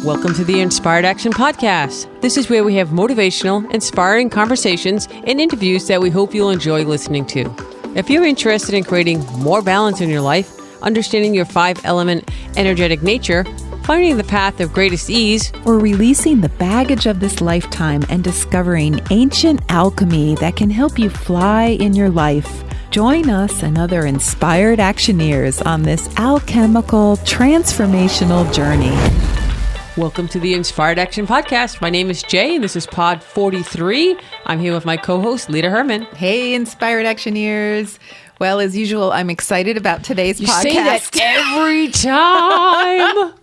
Welcome to the Inspired Action Podcast. This is where we have motivational, inspiring conversations and interviews that we hope you'll enjoy listening to. If you're interested in creating more balance in your life, understanding your 5-element energetic nature, finding the path of greatest ease, or releasing the baggage of this lifetime and discovering ancient alchemy that can help you fly in your life, join us and other inspired actioneers on this alchemical transformational journey. Welcome to the Inspired Action Podcast. My name is Jay, and this is Pod 43. I'm here with my co-host, Lita Herman. Hey, Inspired Actioneers. Well, as usual, I'm excited about today's podcast. You say that every time,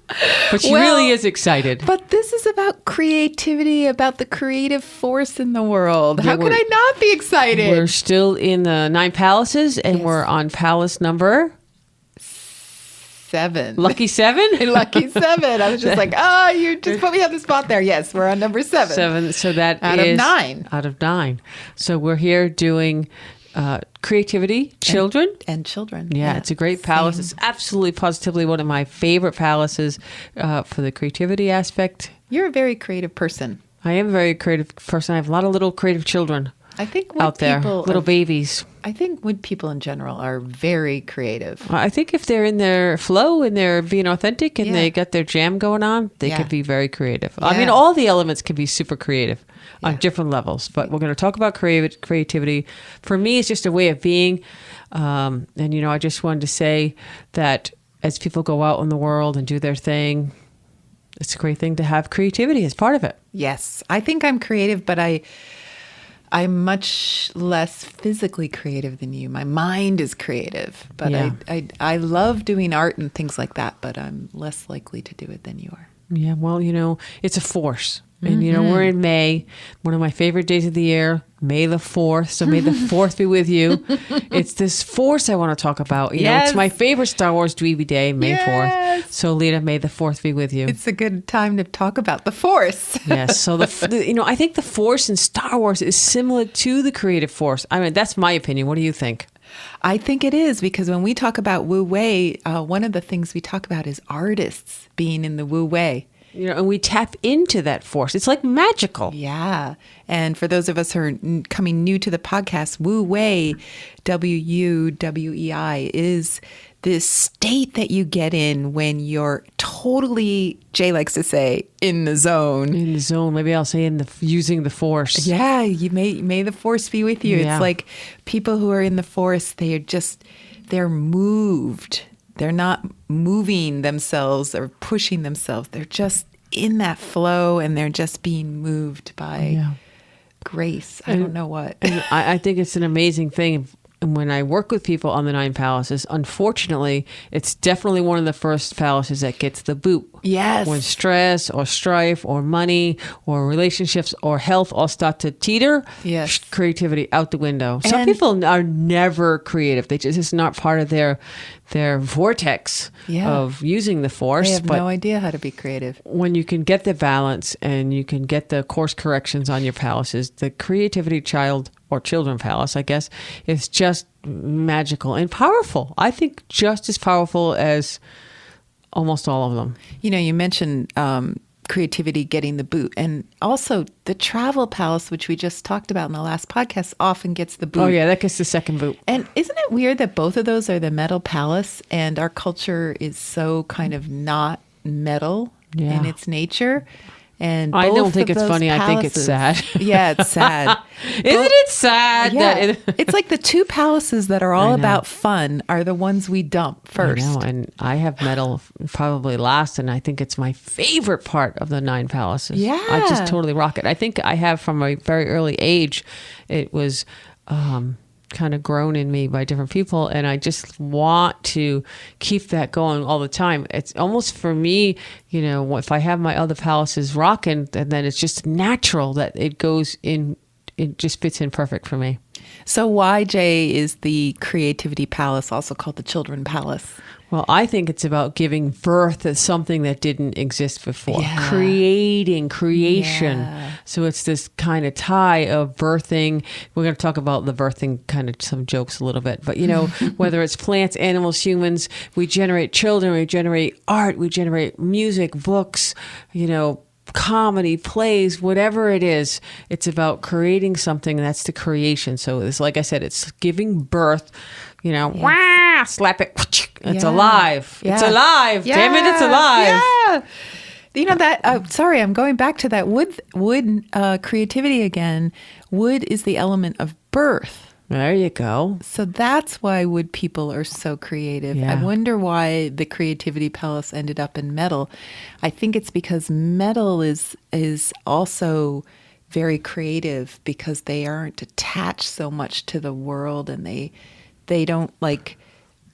but she really is excited. But this is about creativity, about the creative force in the world. How could I not be excited? We're still in the 9 palaces, and we're on palace number 7. Lucky 7? Lucky 7. I was just like, you just put me on the spot there. Yes, we're on number 7. 7. So that out is of 9. Out of 9. So we're here doing creativity, children. And children. Yeah, it's a great palace. Same. It's absolutely positively one of my favorite palaces for the creativity aspect. You're a very creative person. I am a very creative person. I have a lot of little creative children. I think out there, little babies. I think wood people in general are very creative. I think if they're in their flow and they're being authentic and they got their jam going on, they could be very creative. Yeah. I mean, all the elements can be super creative on different levels, but we're going to talk about creativity. For me, it's just a way of being. And, I just wanted to say that as people go out in the world and do their thing, it's a great thing to have creativity as part of it. Yes. I think I'm creative, but I'm much less physically creative than you. My mind is creative, but I love doing art and things like that, but I'm less likely to do it than you are. Yeah, well, it's a force. And, we're in May, one of my favorite days of the year, May the 4th. So May the 4th be with you. It's this force I want to talk about. It's my favorite Star Wars dweeby day, May 4th. So Lita, May the 4th be with you. It's a good time to talk about the force. Yes. So, I think the force in Star Wars is similar to the creative force. I mean, that's my opinion. What do you think? I think it is, because when we talk about Wu Wei, one of the things we talk about is artists being in the Wu Wei. And we tap into that force. It's like magical. Yeah. And for those of us who are coming new to the podcast, Wu Wei, WUWEI, is this state that you get in when you're totally, Jay likes to say, in the zone. In the zone. Maybe I'll say using the force. Yeah. You may the force be with you. Yeah. It's like people who are in the force, they're moved. They're not moving themselves or pushing themselves. They're just in that flow, and they're just being moved by grace. I don't know what. I think it's an amazing thing. And when I work with people on the 9 palaces, unfortunately, it's definitely one of the first palaces that gets the boot. Yes. When stress or strife or money or relationships or health all start to teeter, creativity out the window. Some people are never creative. It's just not part of their vortex of using the force. They have no idea how to be creative. When you can get the balance and you can get the course corrections on your palaces, the creativity child or children palace, I guess, is just magical and powerful. I think just as powerful as almost all of them. You mentioned creativity getting the boot, and also the travel palace, which we just talked about in the last podcast, often gets the boot. Oh yeah, that gets the second boot. And isn't it weird that both of those are the metal palace, and our culture is so kind of not metal in its nature? And I don't think it's funny. Palaces, I think it's sad. Yeah, it's sad. Isn't it sad? Yeah. It's like the 2 palaces that are all about fun are the ones we dump first. I know, and I have metal probably last, and I think it's my favorite part of the 9 palaces. Yeah. I just totally rock it. I think I have from a very early age, it was kind of grown in me by different people, and I just want to keep that going all the time. It's almost for me, if I have my other palaces rocking, and then it's just natural that it goes in, it just fits in perfect for me. So why, Jay, is the creativity palace also called the children palace? Well, I think it's about giving birth to something that didn't exist before. Yeah. Creation. Yeah. So it's this kind of tie of birthing. We're going to talk about the birthing kind of some jokes a little bit. But, whether it's plants, animals, humans, we generate children, we generate art, we generate music, books, comedy, plays, whatever it is. It's about creating something. That's the creation. So it's like I said, it's giving birth. Wah, slap it. It's alive. Yeah. It's alive. Yeah. Damn it, it's alive. Yeah. That. Sorry, I'm going back to that wood creativity again. Wood is the element of birth. There you go. So that's why wood people are so creative. Yeah. I wonder why the creativity palace ended up in metal. I think it's because metal is also very creative because they aren't attached so much to the world, and they don't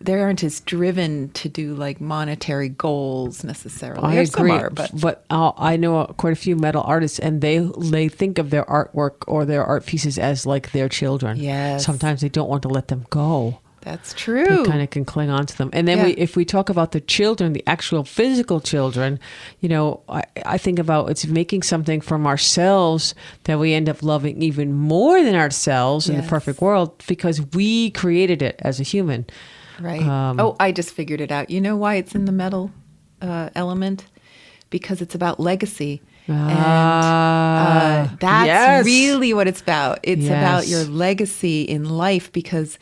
they aren't as driven to do like monetary goals necessarily. I agree. Some are, but I know quite a few metal artists, and they think of their artwork or their art pieces as like their children. Yes. Sometimes they don't want to let them go. That's true. They kind of can cling on to them. And then if we talk about the children, the actual physical children, I think about it's making something from ourselves that we end up loving even more than ourselves in the perfect world because we created it as a human. Right. I just figured it out. You know why it's in the metal element? Because it's about legacy. And that's really what it's about. It's about your legacy in life because,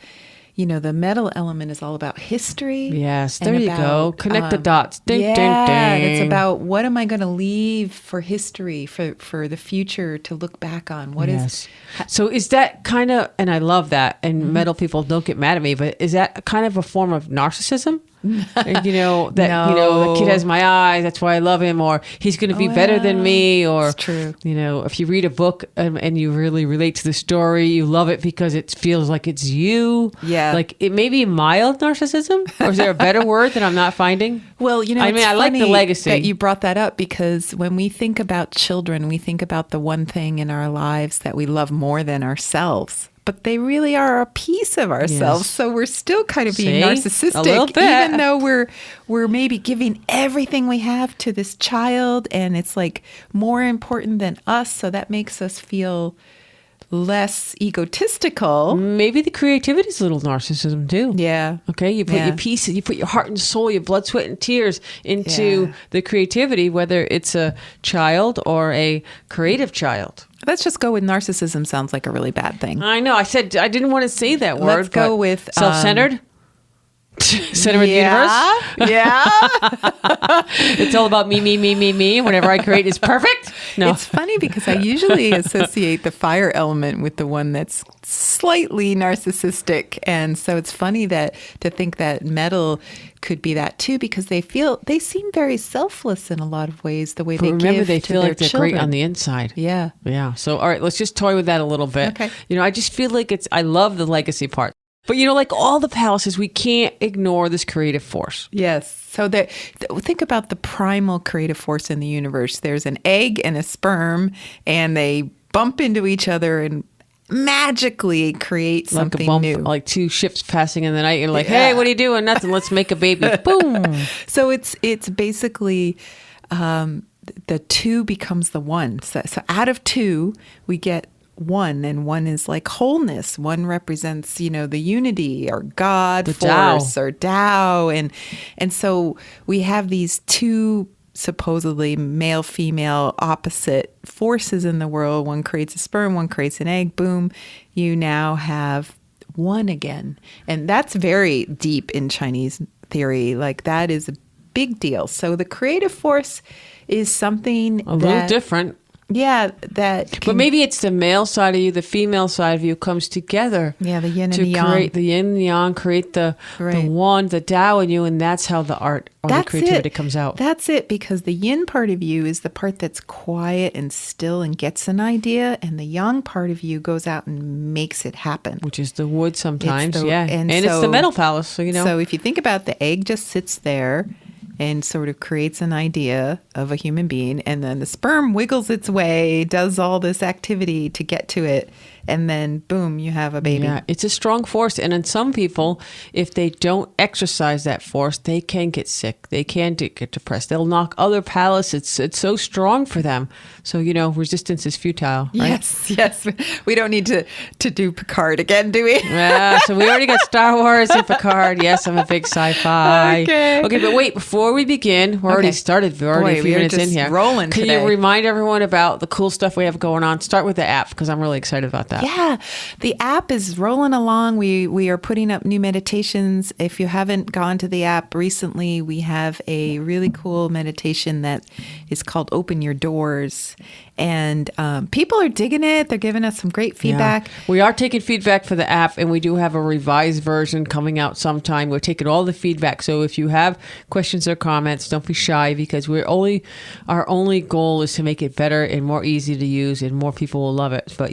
the metal element is all about history. Yes, there you go. Connect the dots. Ding, ding, ding. And it's about what am I going to leave for history, for the future to look back on? What is? So is that kind of, and I love that, and metal people don't get mad at me, but is that kind of a form of narcissism? The kid has my eyes, that's why I love him, or he's going to be better than me, or it's true. If you read a book and you really relate to the story, you love it because it feels like it's you. Yeah. Like it may be mild narcissism, or is there a better word that I'm not finding? Well, I like the legacy. That you brought that up because when we think about children, we think about the one thing in our lives that we love more than ourselves. But they really are a piece of ourselves. Yes. So we're still kind of being narcissistic, a little bit. Even though we're maybe giving everything we have to this child, and it's like more important than us. So that makes us feel less egotistical. Maybe the creativity is a little narcissism too. Yeah. Okay. You put your piece, you put your heart and soul, your blood, sweat, and tears into the creativity, whether it's a child or a creative child. Let's just go with narcissism. Sounds like a really bad thing. I know. I said I didn't want to say that word. Let's go with self-centered. Center of the universe. Yeah. It's all about me, me, me, me, me. Whatever I create is perfect. No. It's funny because I usually associate the fire element with the one that's slightly narcissistic. And so it's funny to think that metal could be that too, because they seem very selfless in a lot of ways, the way they give they to feel their like they're children. great on the inside. Yeah. Yeah. So, all right, let's just toy with that a little bit. Okay. I just feel like I love the legacy part. But, like all the palaces, we can't ignore this creative force. Yes. So think about the primal creative force in the universe. There's an egg and a sperm, and they bump into each other and magically create something new. Like two ships passing in the night. You're like, hey, what are you doing? Nothing. Let's make a baby. Boom. So it's basically the two becomes the one. So out of two, we get one, and one is like wholeness. One represents, the unity or God, the force Tao. Or Tao. And so we have these two supposedly male, female, opposite forces in the world. One creates a sperm, one creates an egg. Boom. You now have one again. And that's very deep in Chinese theory. Like that is a big deal. So the creative force is something a little different. Yeah, but maybe it's the male side of you, the female side of you comes together. Yeah, the yin and the yang. To create the yin and yang, create the one, the Tao in you, and that's how the art or the creativity comes out. That's it, because the yin part of you is the part that's quiet and still and gets an idea, and the yang part of you goes out and makes it happen. Which is the wood sometimes, And it's the metal palace, So if you think about the egg just sits there, and sort of creates an idea of a human being. And then the sperm wiggles its way, does all this activity to get to it. And then, boom, you have a baby. Yeah, it's a strong force. And in some people, if they don't exercise that force, they can get sick. They can get depressed. They'll knock other palace. It's so strong for them. So, resistance is futile, right? Yes. We don't need to do Picard again, do we? Yeah, so we already got Star Wars and Picard. Yes, I'm a big sci-fi. Okay, but wait, before we begin, we're already started. We're already a few minutes in here. Rolling Can today. you remind everyone about the cool stuff we have going on? Start with the app, because I'm really excited about that. Yeah, the app is rolling along. We are putting up new meditations. If you haven't gone to the app recently, we have a really cool meditation that is called Open Your Doors. And people are digging it. They're giving us some great feedback. Yeah. We are taking feedback for the app, and we do have a revised version coming out sometime. We're taking all the feedback. So if you have questions or comments, don't be shy, because our only goal is to make it better and more easy to use, and more people will love it. But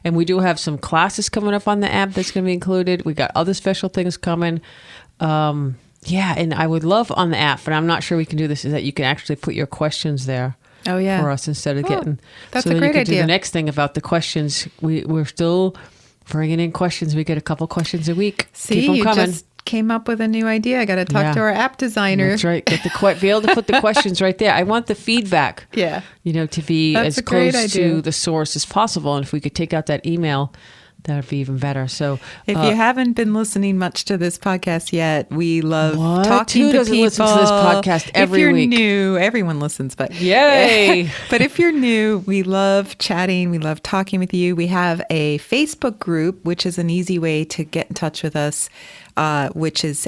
and we do have some classes coming up on the app that's going to be included. We got other special things coming. And I would love on the app, but I'm not sure we can do this, is that you can actually put your questions there. Oh, yeah. For us, instead of getting. That's so a then great you can idea. do the next thing about the questions. We're still bringing in questions. We get a couple questions a week. See, Keep them you coming. just came up with a new idea. I got to talk to our app designer. That's right. Be able to put the questions right there. I want the feedback. Yeah. To be That's as a great close idea. to the source as possible. And if we could take out that email, that would be even better. So, if you haven't been listening much to this podcast yet, we love talking Who to doesn't people. listen to this podcast every week? week? If you're new, everyone listens, but yay! But if you're new, we love chatting. We love talking with you. We have a Facebook group, which is an easy way to get in touch with us, which is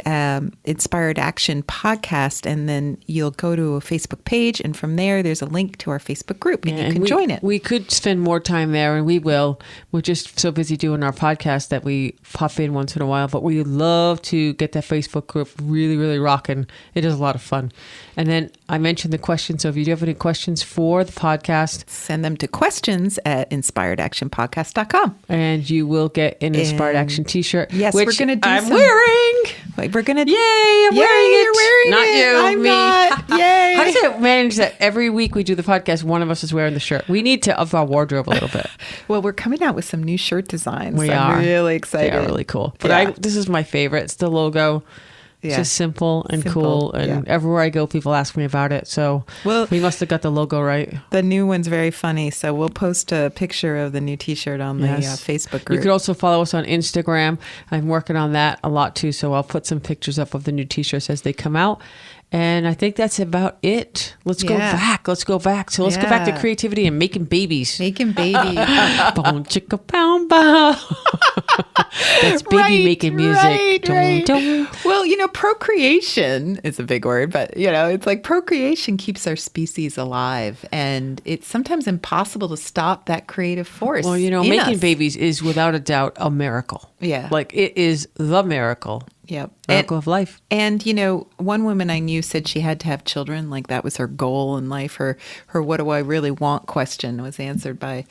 Inspired Action Podcast. And then you'll go to a Facebook page, and from there, there's a link to our Facebook group, and you can join it. We could spend more time there, and we will. We're just so busy doing our podcast that we pop in once in a while, but we love to get that Facebook group really, really rocking. It is a lot of fun. And then I mentioned the questions. So if you do have any questions for the podcast, send them to questions@inspiredactionpodcast.com. And you will get an Inspired Action t-shirt. Yes, which we're going to do I'm wearing. We're going to. Yay, I'm wearing it. You're wearing not it. you, I'm me. not. Yay. How does it manage that every week we do the podcast, one of us is wearing the shirt? We need to up our wardrobe a little bit. Well, we're coming out with some new shirt designs. We I'm are really excited. They are really cool. But this is my favorite. It's the logo. It's just simple and cool. And everywhere I go, people ask me about it. So we must have got the logo right. The new one's very funny. So we'll post a picture of the new t-shirt on the Facebook group. You could also follow us on Instagram. I'm working on that a lot too. So I'll put some pictures up of the new t-shirts as they come out. And I think that's about it. Let's go back. So let's go back to creativity and making babies. Making babies. Boom, chicka, pow, pow. That's baby making music. Right. Well, procreation is a big word, but it's like procreation keeps our species alive, and it's sometimes impossible to stop that creative force. Well, making babies is without a doubt a miracle. Yeah. Like it is the miracle. Yep. Miracle of life. And, one woman I knew said she had to have children. Like that was her goal in life. Her what do I really want question was answered by,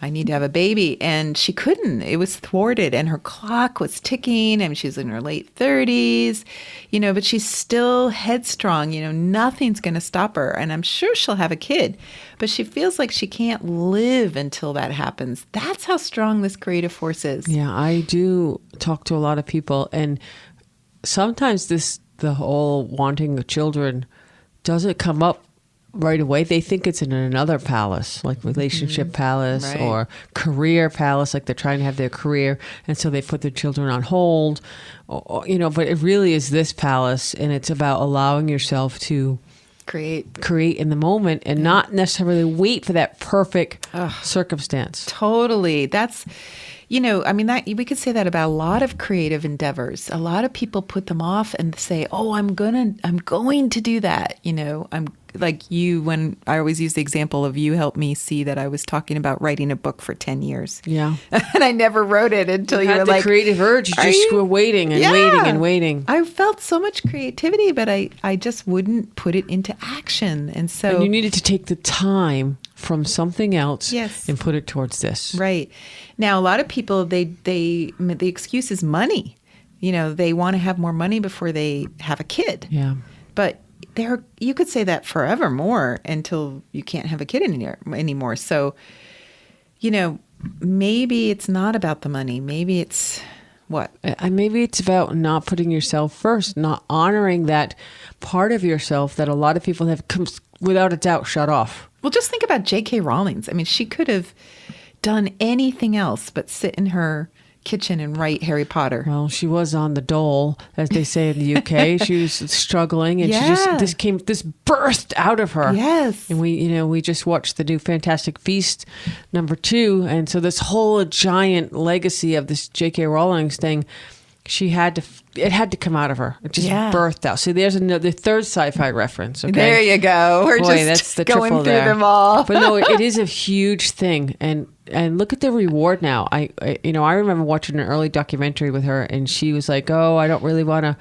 I need to have a baby. And she couldn't. It was thwarted. And her clock was ticking. And she was in her late 30s, but she's still headstrong. Nothing's going to stop her. And I'm sure she'll have a kid. But she feels like she can't live until that happens. That's how strong this creative force is. Yeah, I do talk to a lot of people. And sometimes the whole wanting children doesn't come up right away. They think it's in another palace, like relationship palace or career palace, like they're trying to have their career. And so they put their children on hold, but it really is this palace. And it's about allowing yourself to create in the moment and not necessarily wait for that perfect circumstance. Totally. That's, that we could say that about a lot of creative endeavors. A lot of people put them off and say, "Oh, I'm going to do that." I'm like you, when I always use the example of you helped me see that I was talking about writing a book for 10 years. Yeah. And I never wrote it until you were the creative urge. You just were waiting and waiting and waiting. I felt so much creativity, but I just wouldn't put it into action. And you needed to take the time from something else and put it towards this. Right. Now, a lot of people, the excuse is money. They want to have more money before they have a kid. Yeah. But you could say that forevermore until you can't have a kid anymore. So, maybe it's not about the money. Maybe it's what? Maybe it's about not putting yourself first, not honoring that part of yourself that a lot of people have, without a doubt, shut off. Well, just think about J.K. Rowling. I mean, she could have done anything else but sit in her kitchen and write Harry Potter. Well, she was on the dole, as they say in the UK. She was struggling, and this burst out of her. Yes. And we just watched the new Fantastic Beasts #2, and so this whole giant legacy of this J.K. Rowling's thing, it had to come out of her. It just birthed out. So there's another third sci-fi reference. Okay? There you go. We're that's the going through there. them all. But no, it is a huge thing, and look at the reward now. I remember watching an early documentary with her, and she was like, "Oh, I don't really want to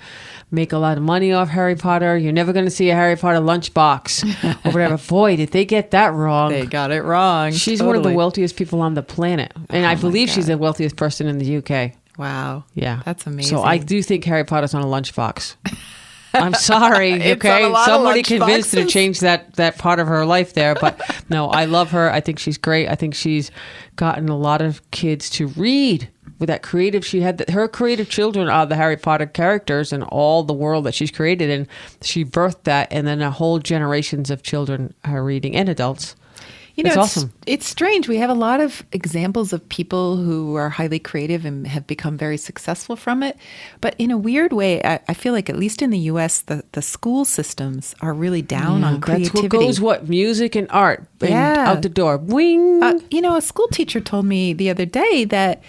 make a lot of money off Harry Potter. You're never going to see a Harry Potter lunchbox or whatever." Boy, did they get that wrong. They got it wrong. She's one of the wealthiest people on the planet, and I believe she's the wealthiest person in the UK. Wow. Yeah. That's amazing. So I do think Harry Potter's on a lunchbox. I'm sorry, It's okay? on a lot of Somebody lunch convinced her to boxes. change that part of her life there. But no, I love her. I think she's great. I think she's gotten a lot of kids to read with that creative. She had her creative children are the Harry Potter characters and all the world that she's created. And she birthed that. And then a whole generations of children are reading, and adults. It's awesome. It's strange. We have a lot of examples of people who are highly creative and have become very successful from it. But in a weird way, I feel like at least in the U.S., the school systems are really down on creativity. That's what goes, music and art and out the door. Wing. A school teacher told me the other day that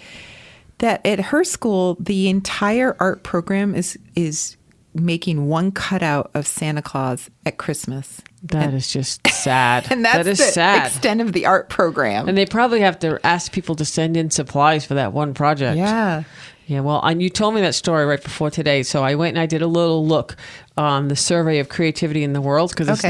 at her school, the entire art program is making one cutout of Santa Claus at Christmas. That is just sad. And that's the sad. extent of the art program. And they probably have to ask people to send in supplies for that one project. Yeah. Yeah, well, and you told me that story right before today, so I went and I did a little look on the survey of creativity in the world, because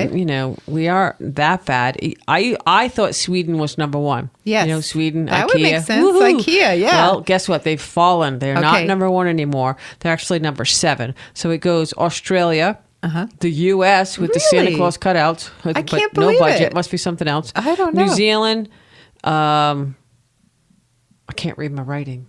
we are that bad. I thought Sweden was number 1. Yes. Sweden, that IKEA. Would make sense. Woohoo! IKEA, yeah. Well, guess what? They've fallen. They're not number 1 anymore. They're actually number 7. So it goes Australia, the U.S. with the Santa Claus cutouts, I can't believe no budget. it. Must be something else. I don't know. New Zealand. I can't read my writing.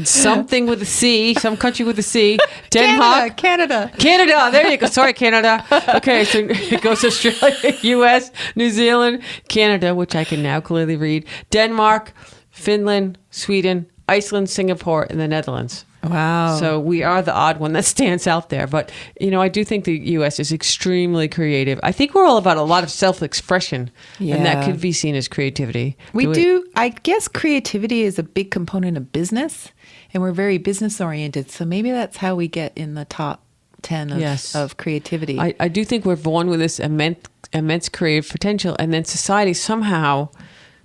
Something with a C. Some country with a C. Denmark. Canada. There you go. Sorry, Canada. Okay, so it goes Australia, U.S., New Zealand, Canada, which I can now clearly read. Denmark, Finland, Sweden, Iceland, Singapore, and the Netherlands. Wow. So we are the odd one that stands out there. But, I do think the U.S. is extremely creative. I think we're all about a lot of self-expression. Yeah. And that could be seen as creativity. We do. I guess creativity is a big component of business. And we're very business-oriented. So maybe that's how we get in the top 10 of creativity. I do think we're born with this immense creative potential. And then society somehow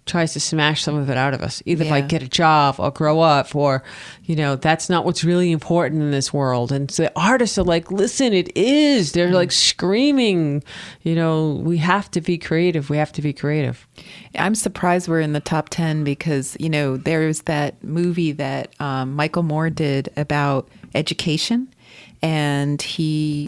tries to smash some of it out of us, either by get a job or grow up, or that's not what's really important in this world. And so the artists are like, listen, it is. They're like screaming, we have to be creative. I'm surprised we're in the top 10 because there's that movie that Michael Moore did about education. And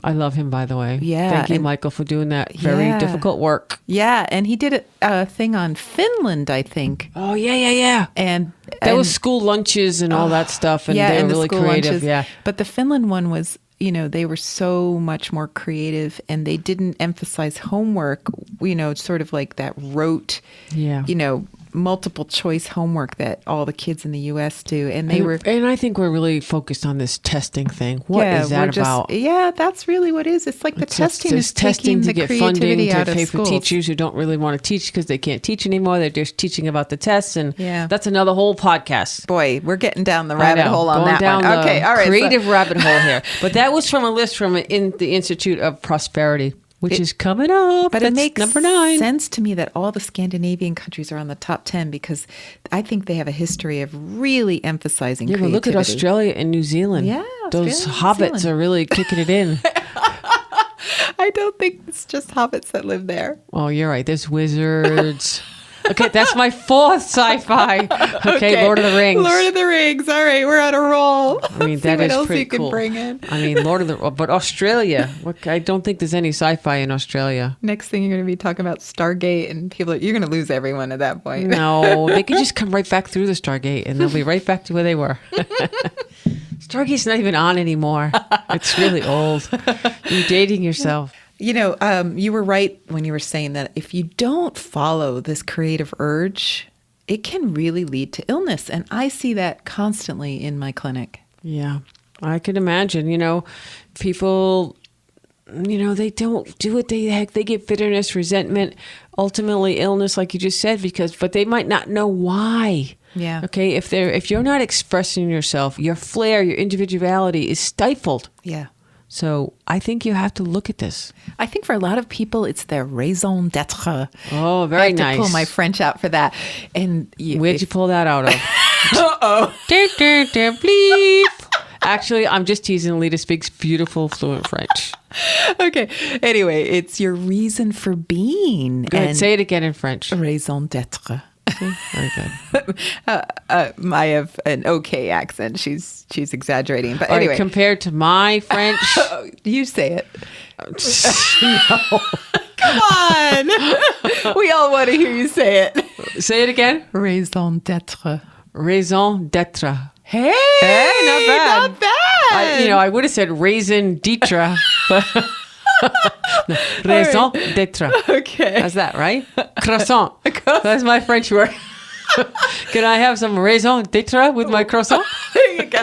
I love him, by the way. Yeah. Thank you, Michael, for doing that very difficult work. Yeah. And he did a thing on Finland, I think. Oh, yeah. And that was school lunches and all that stuff. And they were really creative. Lunches. Yeah. But the Finland one was, they were so much more creative, and they didn't emphasize homework, sort of like that rote, multiple choice homework that all the kids in the U.S. do. And I think we're really focused on this testing thing. What is that about? Yeah, that's really what it is. It's like the testing is testing taking to the get funding out to of pay schools. for teachers who don't really want to teach because they can't teach anymore. They're just teaching about the tests, and that's another whole podcast. Boy, we're getting down the rabbit hole on that one. Okay, all right. Creative rabbit hole here. But that was from a list from the Institute of Prosperity, which is coming up. But That's it makes number 9. sense to me that all the Scandinavian countries are on the top 10 because I think they have a history of really emphasizing creativity. But look at Australia and New Zealand. Yeah, those hobbits are really kicking it in. I don't think it's just hobbits that live there. Oh, you're right. There's wizards. Okay, that's my fourth sci-fi. Okay, Lord of the Rings. Lord of the Rings. All right, we're on a roll. I mean, that is pretty cool. What else you can bring in? I mean, but Australia. I don't think there's any sci-fi in Australia. Next thing you're going to be talking about Stargate, and you're going to lose everyone at that point. No, they could just come right back through the Stargate, and they'll be right back to where they were. Stargate's not even on anymore. It's really old. You're dating yourself. You were right when you were saying that if you don't follow this creative urge, it can really lead to illness. And I see that constantly in my clinic. Yeah, I could imagine. People, they don't do what they get bitterness, resentment, ultimately illness, like you just said, but they might not know why. Yeah. Okay. If you're not expressing yourself, your flair, your individuality is stifled. Yeah. So I think you have to look at this. I think for a lot of people, it's their raison d'être. Oh, very nice. I have to pull my French out for that. And where'd you pull that out of? Uh-oh. Bleep. Actually, I'm just teasing. Lita speaks beautiful, fluent French. Okay. Anyway, it's your reason for being. Go ahead, say it again in French. Raison d'être. Very good. I have an okay accent. She's exaggerating, but All anyway, right, compared to my French, you say it. No. Come on, we all want to hear you say it. Say it again. Raison d'être. Raison d'être. Hey, not bad. Not bad. I would have said raisin d'être. No, raison d'être. Okay. That's that, right? Croissant. That's my French word. Can I have some raison d'être with my croissant? There you go.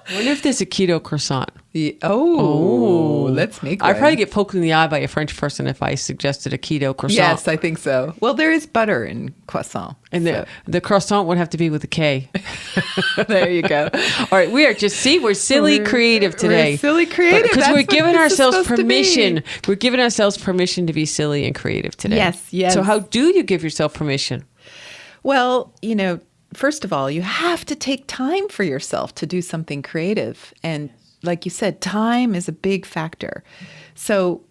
I wonder if there's a keto croissant. Yeah. Oh, let's make one. I'd probably get poked in the eye by a French person if I suggested a keto croissant. Yes, I think so. Well, there is butter in croissant. And the croissant would have to be with a K. There you go. All right, we're silly creative today. We're silly creative. Because we're giving ourselves permission. We're giving ourselves permission to be silly and creative today. Yes. So how do you give yourself permission? Well, first of all, you have to take time for yourself to do something creative. And like you said, time is a big factor. So,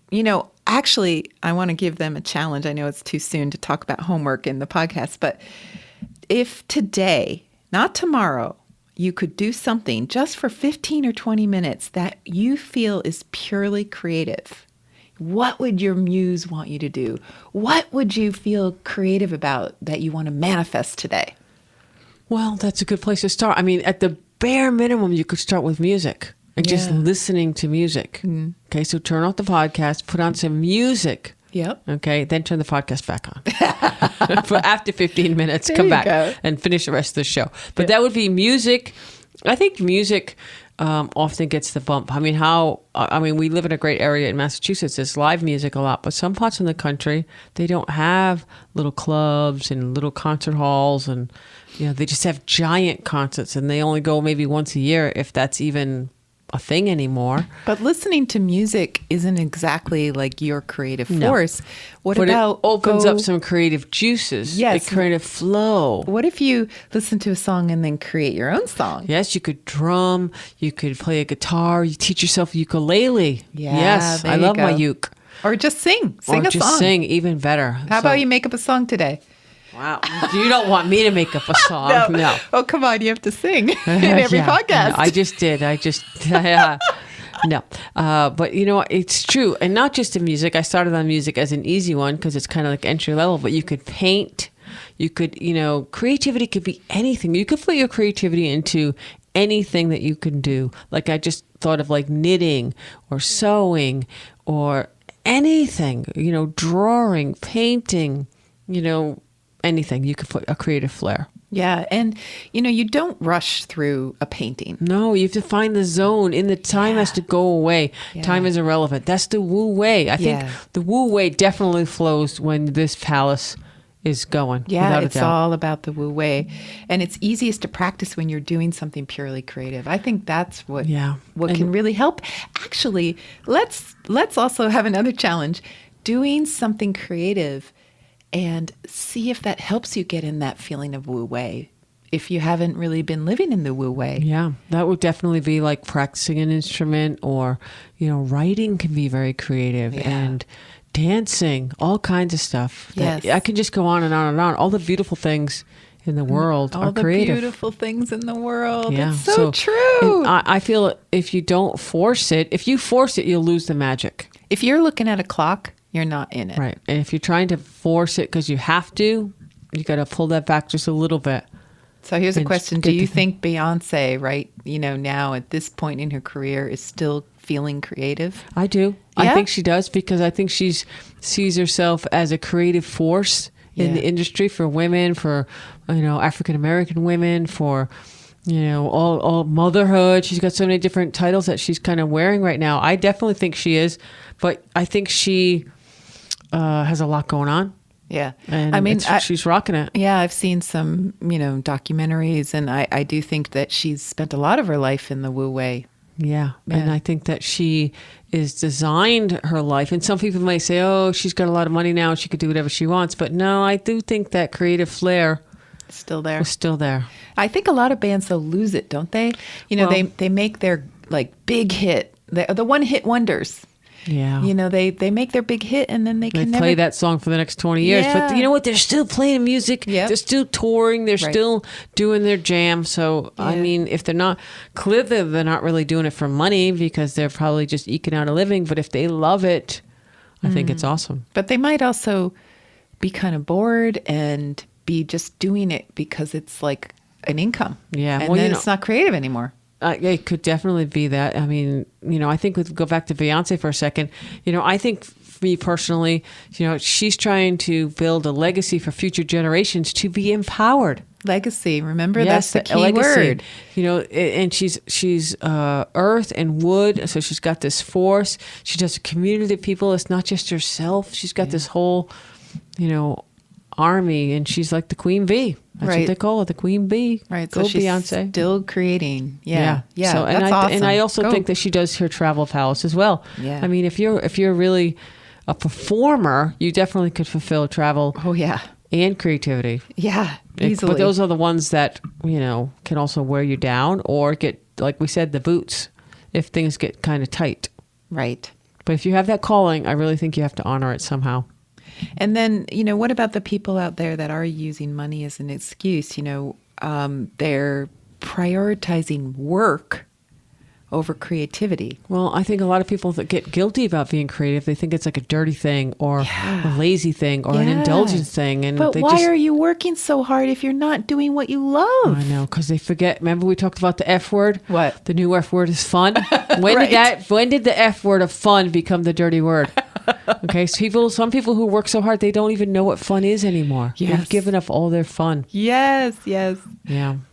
actually, I want to give them a challenge. I know it's too soon to talk about homework in the podcast, but if today, not tomorrow, you could do something just for 15 or 20 minutes that you feel is purely creative, what would your muse want you to do? What would you feel creative about that you want to manifest today? Well, that's a good place to start. I mean, at the bare minimum, you could start with music and just listening to music. Mm. Okay, so turn off the podcast, put on some music. Yep. Okay, then turn the podcast back on. For after 15 minutes, come back and finish the rest of the show. But that would be music. I think music often gets the bump. I mean, we live in a great area in Massachusetts. There's live music a lot, but some parts of the country, they don't have little clubs and little concert halls, and they just have giant concerts, and they only go maybe once a year, if that's even a thing anymore. But listening to music isn't exactly like your creative force. But it opens up some creative juices. Yes. A creative flow. What if you listen to a song and then create your own song? Yes, you could drum, you could play a guitar, you teach yourself ukulele. Yeah, yes, I love my uke. Or just sing a song. Or just sing, even better. How about you make up a song today? Wow. You don't want me to make up a song. No. Oh, come on. You have to sing in every podcast. I just did. No. But it's true. And not just in music. I started on music as an easy one because it's kind of like entry level, but you could paint. You could, creativity could be anything. You could put your creativity into anything that you can do. Like I just thought of like knitting or sewing or anything, drawing, painting, anything. You could put a creative flair. Yeah. And, you don't rush through a painting. No, you have to find the zone. In the time has to go away. Yeah. Time is irrelevant. That's the Wu Wei. I think the Wu Wei definitely flows when this palace is going. Yeah, it's all about the Wu Wei. And it's easiest to practice when you're doing something purely creative. I think that's what can really help. Actually, let's also have another challenge. Doing something creative and see if that helps you get in that feeling of Wu Wei. If you haven't really been living in the Wu Wei. Yeah, that would definitely be like practicing an instrument, or, writing can be very creative, and dancing, all kinds of stuff. Yes. I can just go on and on and on. All the beautiful things in the world are creative. All the beautiful things in the world. Yeah. It's so true. I feel if you don't force it, if you force it, you'll lose the magic. If you're looking at a clock, you're not in it. Right. And if you're trying to force it because you have to, you got to pull that back just a little bit. So here's a question. Do you think Beyonce, right, now at this point in her career is still feeling creative? I do. Yeah? I think she does, because I think she sees herself as a creative force in the industry for women, for, African-American women, for, all motherhood. She's got so many different titles that she's kind of wearing right now. I definitely think she is, but I think she has a lot going on. Yeah. And she's rocking it. Yeah, I've seen some, documentaries, and I do think that she's spent a lot of her life in the Wu Wei. Yeah. And I think that she is designed her life. And some people may say, oh, she's got a lot of money now, she could do whatever she wants. But no, I do think that creative flair still there. was still there. I think a lot of bands, they'll lose it, don't they? They make their big hit, the one hit wonders. Yeah. They make their big hit, and then they play that song for the next 20 years. Yeah. But you know what? They're still playing music. Yep. They're still touring. They're still doing their jam. So, I mean, if they're not, clearly they're not really doing it for money, because they're probably just eking out a living. But if they love it, I think it's awesome. But they might also be kind of bored and be just doing it because it's like an income. Yeah. And then it's not creative anymore. It could definitely be that. I mean, I think we'll go back to Beyonce for a second. I think for me personally, she's trying to build a legacy for future generations to be empowered. Legacy. Remember, that's the key word. And she's earth and wood. So she's got this force. She does a community of people. It's not just herself. She's got this whole, army, and she's like the queen bee. That's what they call it, the queen bee. Right. Go so she's Beyonce. Still creating. Yeah. So, that's awesome. And I also think that she does her travel palace as well. Yeah. I mean, if you're really a performer, you definitely could fulfill travel. Oh yeah. And creativity. Yeah. Easily. But those are the ones that can also wear you down, or get, like we said, the boots if things get kind of tight. Right. But if you have that calling, I really think you have to honor it somehow. And then, what about the people out there that are using money as an excuse? They're prioritizing work over creativity. Well, I think a lot of people that get guilty about being creative, they think it's like a dirty thing, or a lazy thing, or an indulgent thing. But why are you working so hard if you're not doing what you love? I know, because they forget. Remember we talked about the F word? What? The new F word is fun. When did the F word of fun become the dirty word? Okay, so some people who work so hard, they don't even know what fun is anymore. Yes. They've given up all their fun. Yes. Yeah.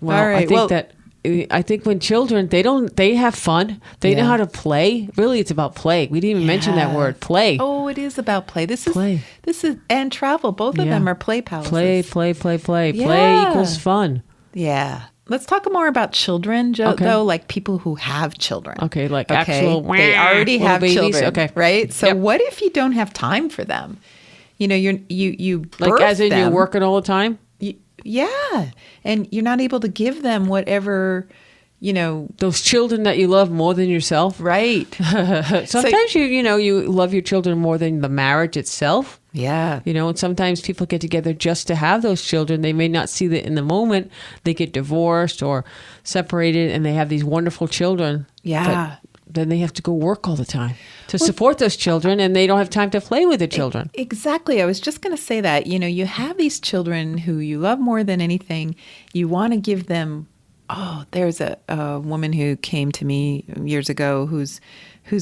Well, all right. I think when children, they have fun. They know how to play. Really, it's about play. We didn't even mention that word, play. Oh, it is about play. This play. is and travel. Both of them are play palaces. Play. Yeah. Play equals fun. Yeah. Let's talk more about children, though, like people who have children. Okay, actual. They already have babies. children. Okay, right. So what if you don't have time for them? You like as in them. you're working all the time. Yeah, and you're not able to give them whatever, those children that you love more than yourself. Right. Sometimes you love your children more than the marriage itself. Yeah. And sometimes people get together just to have those children. They may not see that in the moment. They get divorced or separated, and they have these wonderful children. Yeah. Then they have to go work all the time to support those children, and they don't have time to play with the children. Exactly. I was just going to say that. You have these children who you love more than anything. You want to give them. Oh, there's a woman who came to me years ago whose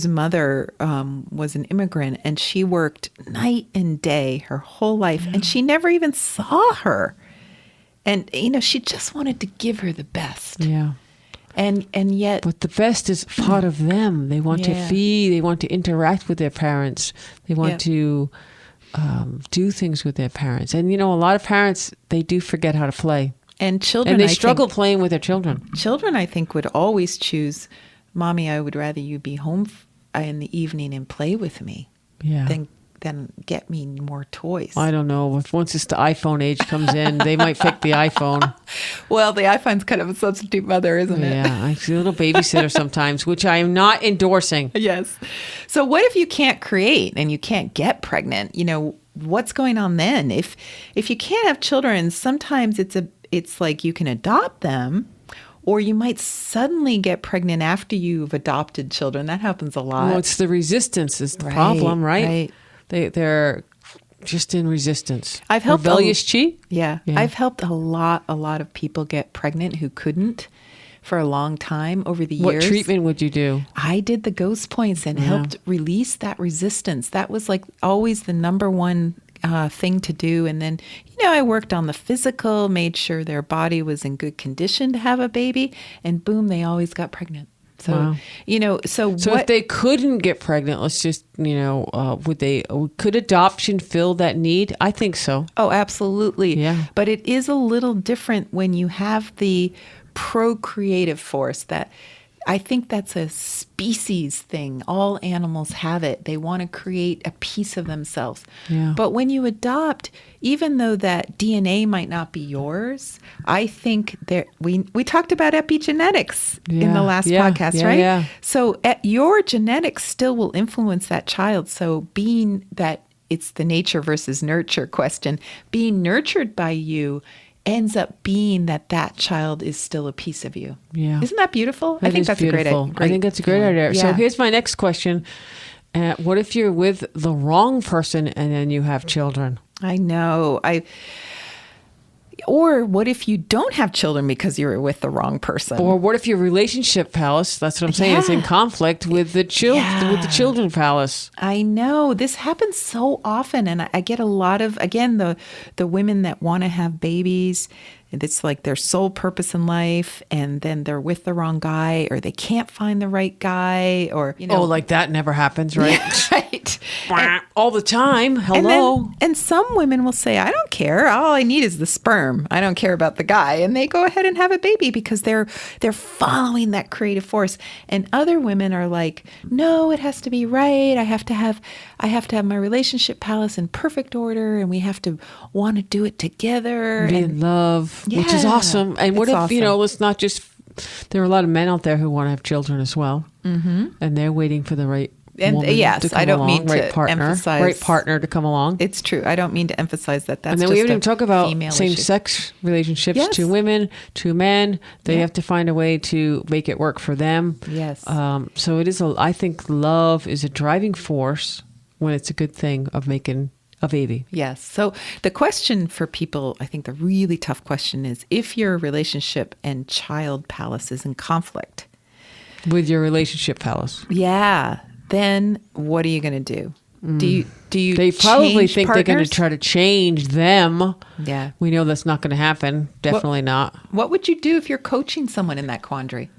mother was an immigrant, and she worked night and day her whole life, and she never even saw her. And, she just wanted to give her the best. Yeah. And yet... But the best is part of them. They want to feed. They want to interact with their parents. They want to do things with their parents. And, a lot of parents, they do forget how to play. And children, and they struggle playing with their children. Children, I think, would always choose, Mommy, I would rather you be home in the evening and play with me then get me more toys. I don't know. Once the iPhone age comes in, they might pick the iPhone. Well, the iPhone's kind of a substitute mother, isn't it? Yeah, I see a little babysitter sometimes, which I am not endorsing. Yes. So what if you can't create and you can't get pregnant? What's going on then? If you can't have children, sometimes it's like you can adopt them, or you might suddenly get pregnant after you've adopted children. That happens a lot. Well, it's the resistance is the problem, right? Right. They're just in resistance. I've helped rebellious chi. Yeah. I've helped a lot of people get pregnant who couldn't for a long time over the years. What treatment would you do? I did the ghost points and helped release that resistance. That was like always the number one thing to do. And then, I worked on the physical, made sure their body was in good condition to have a baby, and boom, they always got pregnant. So, wow. So if they couldn't get pregnant, let's just, could adoption fill that need? I think so. Oh, absolutely. Yeah. But it is a little different when you have the procreative force. That I think that's a species thing. All animals have it. They want to create a piece of themselves. Yeah. But when you adopt, even though that DNA might not be yours, I think we talked about epigenetics in the last podcast, right? Yeah. So your genetics still will influence that child. So being that it's the nature versus nurture question, being nurtured by you ends up being that child is still a piece of you. Yeah. Isn't that beautiful? I think that's beautiful. a great I think that's a great idea. Yeah. So here's my next question. What if you're with the wrong person and then you have children? I know. Or what if you don't have children because you were with the wrong person? Or what if your relationship palace, that's what I'm saying, is in conflict with the children palace? I know. This happens so often. And I get a lot of, again, the women that want to have babies. It's like their sole purpose in life, and then they're with the wrong guy, or they can't find the right guy, or Oh, like that never happens, right? Yeah, right. All the time. Hello. And some women will say, I don't care. All I need is the sperm. I don't care about the guy. And they go ahead and have a baby because they're following that creative force. And other women are like, no, it has to be right. I have to have my relationship palace in perfect order, and we have to want to do it together. Be in love. Which is awesome. And what if, awesome. Let's not just, there are a lot of men out there who want to have children as well. Mm-hmm. And they're waiting for the right woman to come I don't along, mean to emphasize. Right partner to come along. It's true. I don't mean to emphasize that. That's and then just we didn't talk about same-sex issue. relationships. Yes. 2 women, 2 men. They have to find a way to make it work for them. Yes. So it is, I think love is a driving force when it's a good thing of making a baby. Yes. So the question for people, I think the really tough question is, if your relationship and child palace is in conflict with your relationship palace, then what are you going to do? Do you? They probably think partners? they're going to try to change them. Yeah. We know that's not going to happen. Definitely not. What would you do if you're coaching someone in that quandary?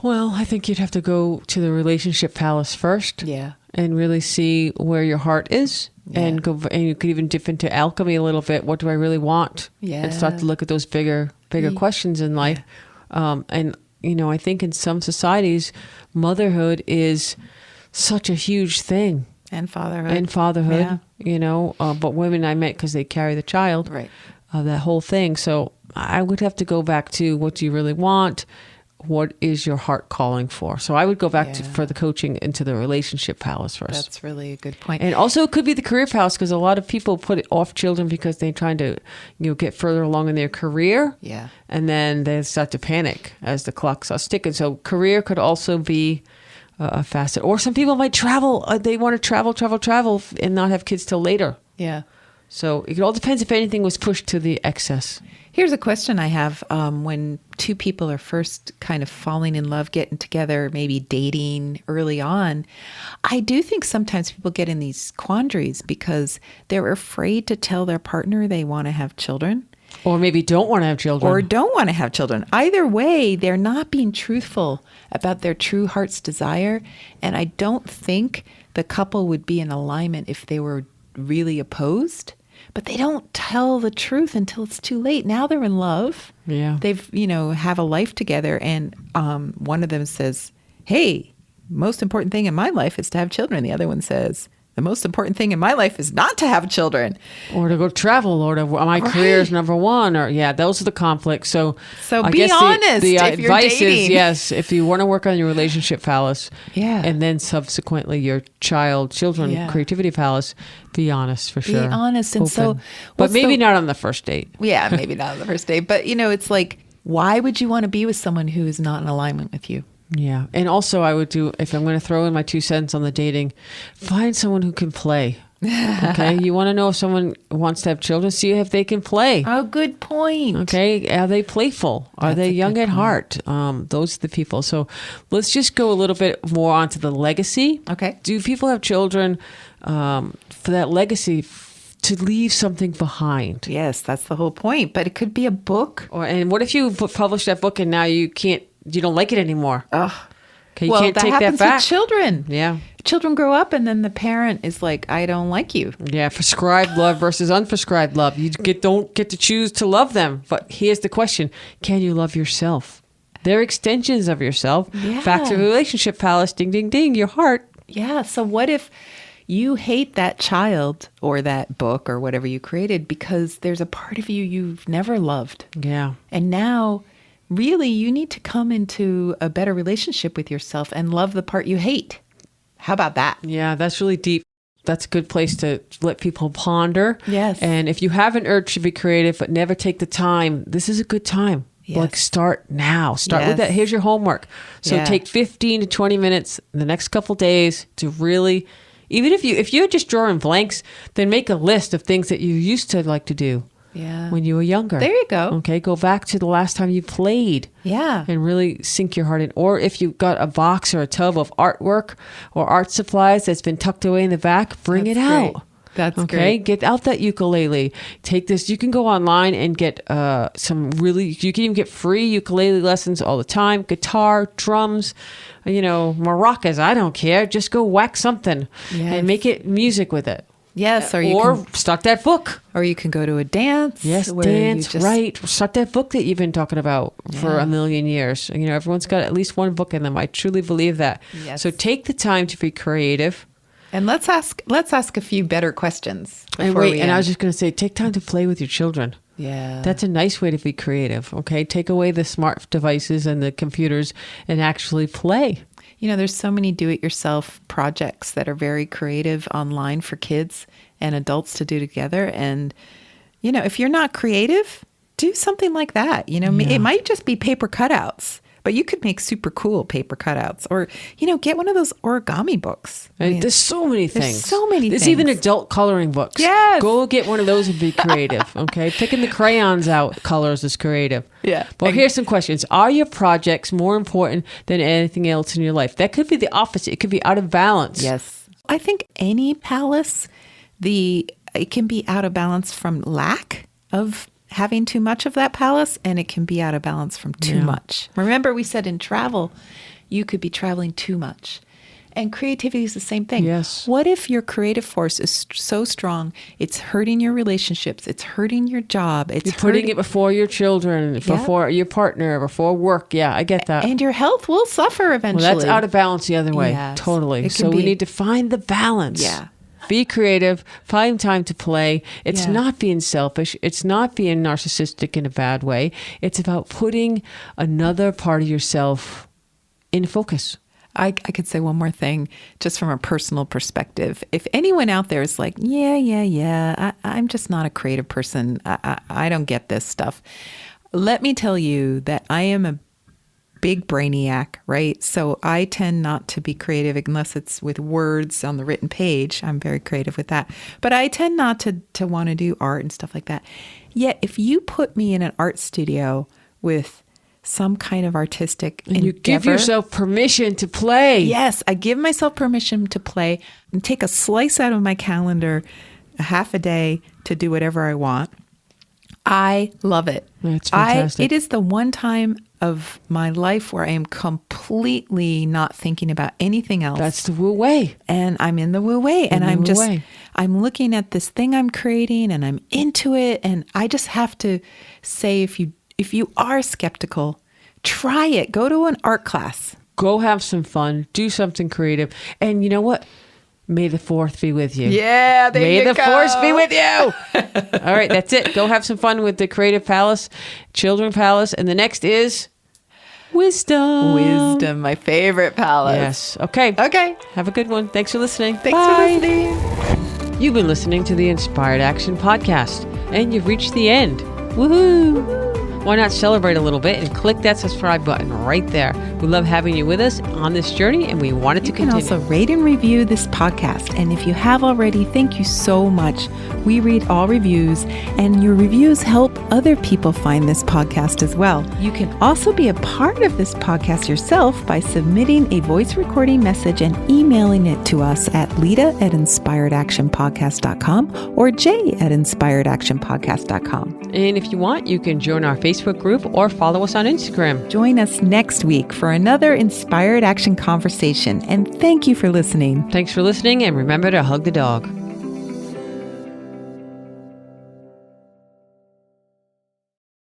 Well, I think you'd have to go to the relationship palace first. Yeah. And really see where your heart is. Yeah. And you could even dip into alchemy a little bit. What do I really want? Yeah. And start to look at those bigger questions in life. Yeah. And I think in some societies, motherhood is such a huge thing. And fatherhood. Yeah. But women I met because they carry the child. Right. That whole thing. So I would have to go back to, what do you really want? What is your heart calling for? So I would go back for the coaching into the relationship palace first. That's really a good point. And also it could be the career palace, because a lot of people put it off children because they're trying to, get further along in their career. Yeah. And then they start to panic as the clock starts ticking. So career could also be a facet. Or some people might travel. They want to travel and not have kids till later. Yeah. So it all depends if anything was pushed to the excess. Here's a question I have. When 2 people are first kind of falling in love, getting together, maybe dating early on, I do think sometimes people get in these quandaries because they're afraid to tell their partner they want to have children. Or maybe don't want to have children. Or don't want to have children. Either way, they're not being truthful about their true heart's desire. And I don't think the couple would be in alignment if they were really opposed. But they don't tell the truth until it's too late. Now they're in love. Yeah. They've, have a life together. And one of them says, hey, most important thing in my life is to have children. The other one says, the most important thing in my life is not to have children. Or to go travel, or to my career is number one, or those are the conflicts. So I be honest. The if you're advice dating. is yes, if you want to work on your relationship phallus, and then subsequently your children creativity phallus, be honest for sure. Be honest, and open. But maybe not on the first date. Yeah, maybe not on the first date. But it's like, why would you want to be with someone who is not in alignment with you? Yeah. And also I would if I'm going to throw in my 2 cents on the dating, find someone who can play. Okay. You want to know if someone wants to have children, see if they can play. Oh, good point. Okay. Are they playful? Are they young at heart? Those are the people. So let's just go a little bit more onto the legacy. Okay. Do people have children for that legacy to leave something behind? Yes, that's the whole point. But it could be a book. And what if you publish that book and now you don't like it anymore? Oh, okay, you can't take that back. That happens with children. Yeah. Children grow up and then the parent is like, I don't like you. Yeah, prescribed love versus unprescribed love. You don't get to choose to love them. But here's the question. Can you love yourself? They're extensions of yourself. Yeah. Back to relationship phallus, ding, ding, ding, your heart. Yeah, so what if you hate that child or that book or whatever you created because there's a part of you you've never loved? Yeah. And now really, you need to come into a better relationship with yourself and love the part you hate. How about that? Yeah, that's really deep. That's a good place to let people ponder. Yes. And if you have an urge to be creative, but never take the time, this is a good time. Yes. Like start now. Start with that. Here's your homework. So take 15 to 20 minutes in the next couple days to really, even if you're just drawing blanks, then make a list of things that you used to like to do. Yeah. When you were younger. There you go. Okay. Go back to the last time you played. Yeah. And really sink your heart in. Or if you've got a box or a tub of artwork or art supplies that's been tucked away in the back, bring it out. That's okay. Great. Get out that ukulele. Take this. You can go online and get you can even get free ukulele lessons all the time. Guitar, drums, maracas. I don't care. Just go whack something and make it music with it. Yes, or start that book. Or you can go to a dance. Yes, dance, right. Start that book that you've been talking about for a million years. Everyone's got at least one book in them. I truly believe that. Yes. So take the time to be creative. And let's ask a few better questions. And I was just going to say, take time to play with your children. Yeah. That's a nice way to be creative, okay? Take away the smart devices and the computers and actually play. There's so many do-it-yourself projects that are very creative online for kids and adults to do together. And, if you're not creative, do something like that. It might just be paper cutouts, but you could make super cool paper cutouts or, get one of those origami books. There's so many things. There's so many things. There's even adult coloring books. Yes. Go get one of those and be creative, okay? Picking the crayons out colors is creative. Yeah. Well, here's some questions. Are your projects more important than anything else in your life? That could be the opposite. It could be out of balance. Yes. I think any palace, it can be out of balance from lack of having too much of that palace, and it can be out of balance from too much. Remember, we said in travel, you could be traveling too much. And creativity is the same thing. Yes. What if your creative force is so strong, it's hurting your relationships, it's hurting your job, You're putting it before your children, before your partner, before work. Yeah, I get that. And your health will suffer eventually. Well, that's out of balance the other way. Yes. Totally. So we need to find the balance. Yeah. Be creative, find time to play. It's not being selfish. It's not being narcissistic in a bad way. It's about putting another part of yourself in focus. I could say one more thing, just from a personal perspective. If anyone out there is like, I'm just not a creative person. I don't get this stuff. Let me tell you that I am a big brainiac, right? So I tend not to be creative unless it's with words on the written page. I'm very creative with that. But I tend not to want to do art and stuff like that. Yet if you put me in an art studio with some kind of artistic endeavor, you give yourself permission to play. Yes, I give myself permission to play and take a slice out of my calendar, a half a day to do whatever I want. I love it. That's fantastic. It is the one time of my life where I am completely not thinking about anything else. That's the Wu Wei. And I'm in the Wu Wei. And I'm looking at this thing I'm creating and I'm into it. And I just have to say, if you are skeptical, try it. Go to an art class. Go have some fun. Do something creative. And you know what? May the 4th be with you. Yeah, there you go. May the Force be with you. All right, that's it. Go have some fun with the Creative Palace, Children Palace. And the next is Wisdom. Wisdom, my favorite palace. Yes. Okay. Okay. Have a good one. Thanks for listening. Thanks Bye. for listening. You've been listening to the Inspired Action Podcast, and you've reached the end. Woohoo! Why not celebrate a little bit and click that subscribe button right there? We love having you with us on this journey, and we want it to continue. You can also rate and review this podcast. And if you have already, thank you so much. We read all reviews, and your reviews help other people find this podcast as well. You can also be a part of this podcast yourself by submitting a voice recording message and emailing it to us at lita@inspiredactionpodcast.com or jay@inspiredactionpodcast.com. And if you want, you can join our Facebook group or follow us on Instagram. Join us next week for another Inspired Action conversation. And thank you for listening. Thanks for listening, and remember to hug the dog.